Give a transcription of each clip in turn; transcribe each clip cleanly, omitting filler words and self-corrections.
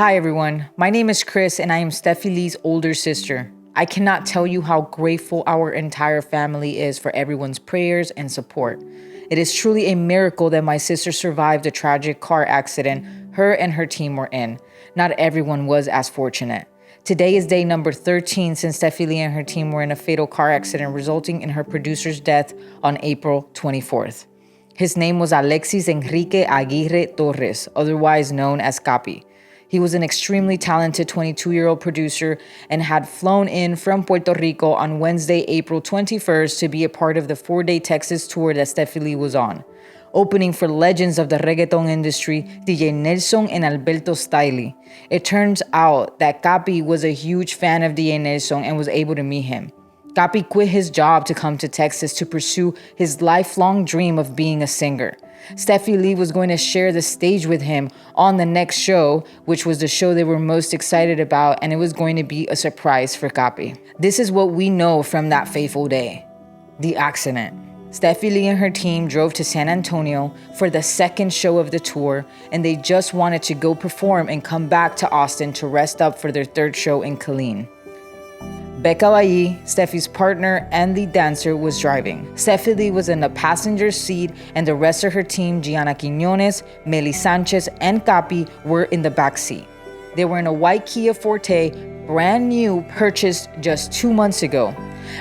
Hi everyone, my name is Chris and I am Stephy Lee's older sister. I cannot tell you how grateful our entire family is for everyone's prayers and support. It is truly a miracle that my sister survived a tragic car accident her and her team were in. Not everyone was as fortunate. Today is day number 13 since Stephy Lee and her team were in a fatal car accident resulting in her producer's death on April 24th. His name was Alexis Enrique Aguirre Torres, otherwise known as Capi. He was an extremely talented 22-year-old producer and had flown in from Puerto Rico on Wednesday, April 21st to be a part of the 4-day Texas tour that Stephy Lee was on, opening for legends of the reggaeton industry, DJ Nelson and Alberto Stiley. It turns out that Capi was a huge fan of DJ Nelson and was able to meet him. Capi quit his job to come to Texas to pursue his lifelong dream of being a singer. Stephy Lee was going to share the stage with him on the next show, which was the show they were most excited about, and it was going to be a surprise for Capi. This is what we know from that fateful day. The accident. Stephy Lee and her team drove to San Antonio for the second show of the tour, and they just wanted to go perform and come back to Austin to rest up for their third show in Killeen. Becca Bailly, Stephy's partner and lead dancer, was driving. Stephy Lee was in the passenger seat and the rest of her team, Gianna Quiñones, Meli Sanchez, and Capi, were in the back seat. They were in a white Kia Forte, brand new, purchased just 2 months ago.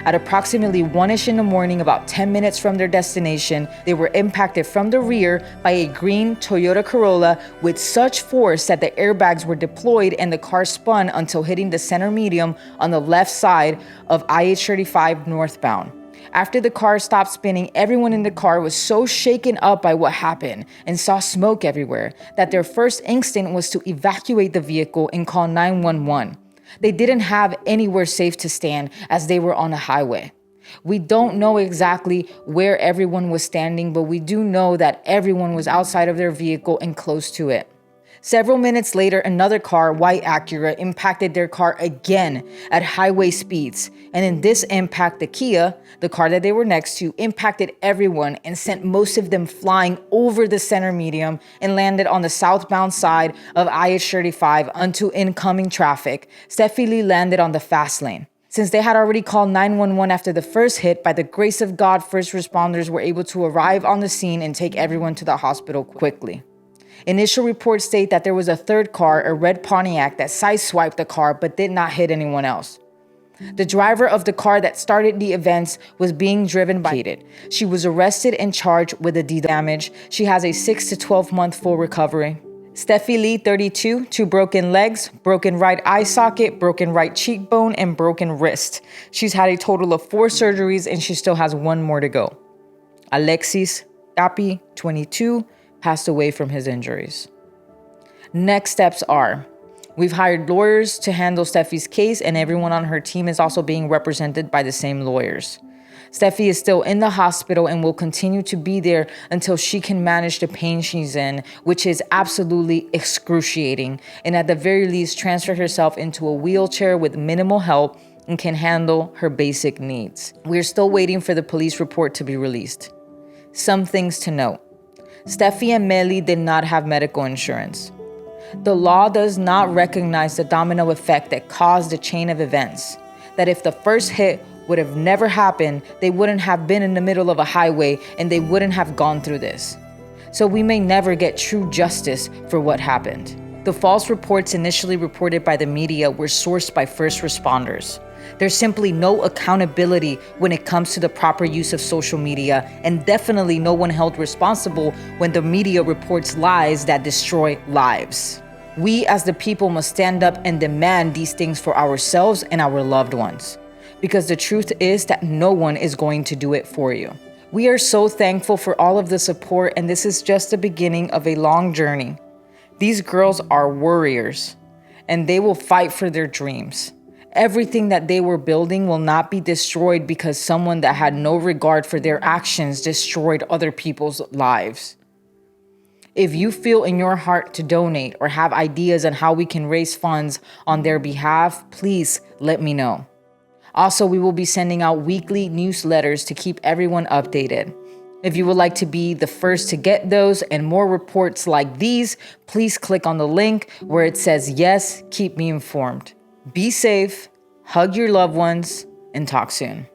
At approximately 1-ish in the morning, about 10 minutes from their destination, they were impacted from the rear by a green Toyota Corolla with such force that the airbags were deployed and the car spun until hitting the center median on the left side of IH-35 northbound. After the car stopped spinning, everyone in the car was so shaken up by what happened and saw smoke everywhere that their first instinct was to evacuate the vehicle and call 911. They didn't have anywhere safe to stand as they were on a highway. We don't know exactly where everyone was standing, but we do know that everyone was outside of their vehicle and close to it. Several minutes later, another car, white Acura, impacted their car again at highway speeds. And in this impact, the Kia, the car that they were next to, impacted everyone and sent most of them flying over the center median and landed on the southbound side of IH-35 onto incoming traffic. Stephy Lee landed on the fast lane. Since they had already called 911 after the first hit, by the grace of God, first responders were able to arrive on the scene and take everyone to the hospital quickly. Initial reports state that there was a third car, a red Pontiac, that sideswiped the car but did not hit anyone else. The driver of the car that started the events was being driven by Kate. She was arrested and charged with the damage. She has a 6 to 12 month full recovery. Stephy Lee, 32, 2 broken legs, broken right eye socket, broken right cheekbone, and broken wrist. She's had a total of 4 surgeries and she still has 1 more to go. Alexis Capi, 22, passed away from his injuries. Next steps are, we've hired lawyers to handle Stephy's case, and everyone on her team is also being represented by the same lawyers. Stephy is still in the hospital and will continue to be there until she can manage the pain she's in, which is absolutely excruciating, and at the very least transfer herself into a wheelchair with minimal help and can handle her basic needs. We're still waiting for the police report to be released. Some things to note. Stephy and Meli did not have medical insurance. The law does not recognize the domino effect that caused the chain of events. That if the first hit would have never happened, they wouldn't have been in the middle of a highway and they wouldn't have gone through this. So we may never get true justice for what happened. The false reports initially reported by the media were sourced by first responders. There's simply no accountability when it comes to the proper use of social media, and definitely no one held responsible when the media reports lies that destroy lives. We as the people must stand up and demand these things for ourselves and our loved ones, because the truth is that no one is going to do it for you. We are so thankful for all of the support, and this is just the beginning of a long journey. These girls are warriors, and they will fight for their dreams. Everything that they were building will not be destroyed because someone that had no regard for their actions destroyed other people's lives. If you feel in your heart to donate or have ideas on how we can raise funds on their behalf, please let me know. Also, we will be sending out weekly newsletters to keep everyone updated. If you would like to be the first to get those and more reports like these, please click on the link where it says, yes, keep me informed. Be safe, hug your loved ones, and talk soon.